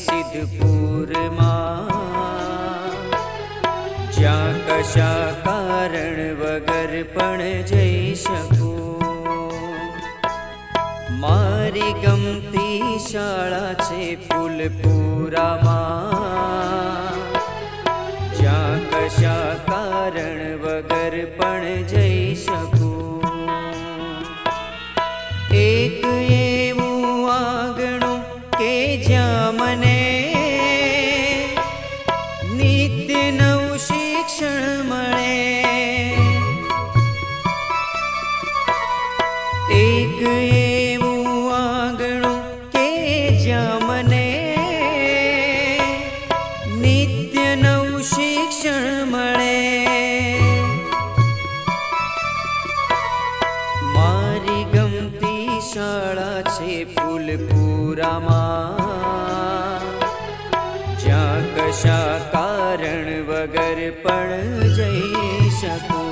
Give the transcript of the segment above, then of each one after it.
સિદ્ધપુરમાં, જ્યાં કશા કારણ વગર પણ જઈ શકું. મારી ગમતી શાળા છે ફૂલપુરામાં, જ્યાં કશા કારણ વગર પણ જઈ શકું. એક એવું આંગણું કે જ્યાં મને નિત્ય નવું શિક્ષણ મળે. એક એવું આંગણું કે જ્યાં મને નિત્ય નવું શિક્ષણ મળે. મારી ગમતી શાળા છે ફૂલપુરામાં, જ્યાં કશા કારણ વગર પણ જઈ શકું.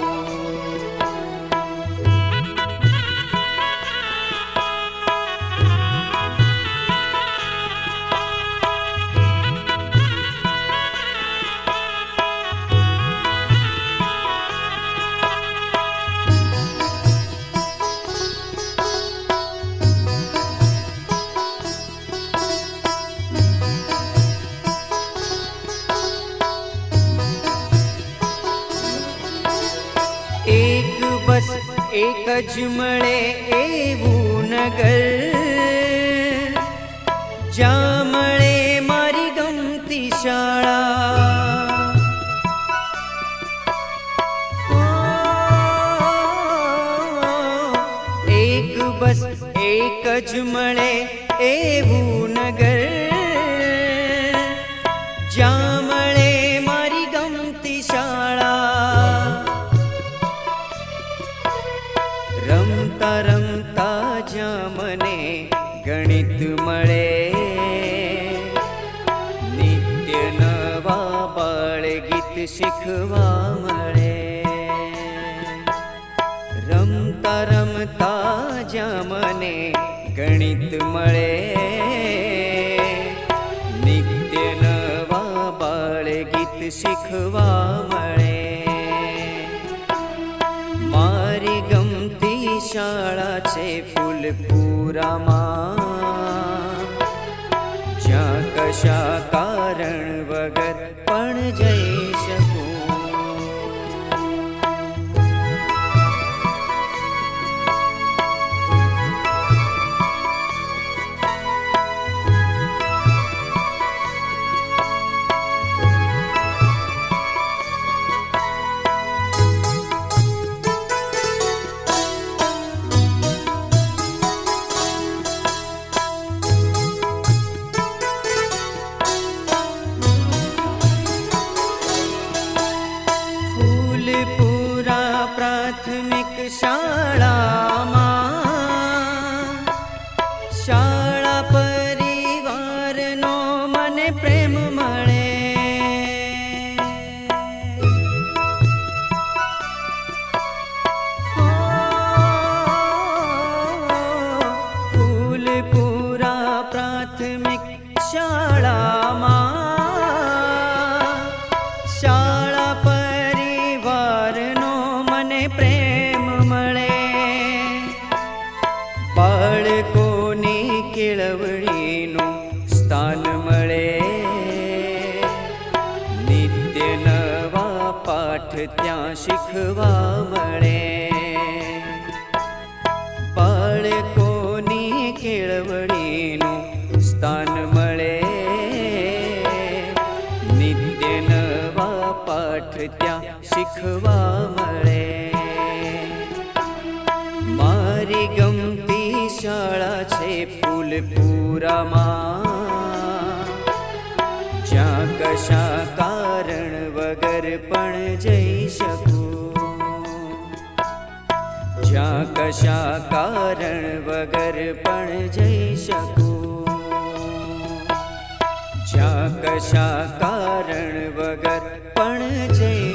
બસ એક જ મળે એવું નગર, જ્યાં મળે મારી ગમતી શાળા. એક બસ એક જ મળે એવું નગર, જ્યાં મળે મારી ગમતી શાળા. રમતા રમતા જ્યાં મને ગણિત મળે, નિત્ય નવા બાળ ગીત શીખવા મળે. રમતા રમતા જ્યાં મને ગણિત મળે, નિત્ય નવા બાળ ગીત શીખવા મળે. મારી ગમતી શાળા છે ફૂલપુરામાં, જ્યાં કશા કારણ વગર પણ જઈ શકું. પ્રાથમિક શાળામાં, શાળા પરિવારનો મને પ્રેમ મળે. ફૂલપુરા પ્રાથમિક શાળામાં, શાળા પરિવારનો મને પ્રેમ મળે. બાળકોની કેળવણીનું સ્થાન મળે, નિત્ય નવા પાઠ ત્યાં શીખવા મળે. બાળકોની કેળવણીનું સ્થાન મળે, નિત્ય નવા પાઠ ત્યાં શીખવા મળે. મારી ગમતી શાળા છે ફૂલપુરામાં, જ્યાં કશા કારણ વગર પણ જઈ શકું. જ્યાં કશા કારણ વગર પણ જઈ શકું. જ્યાં કશા કારણ વગર પણ જઈ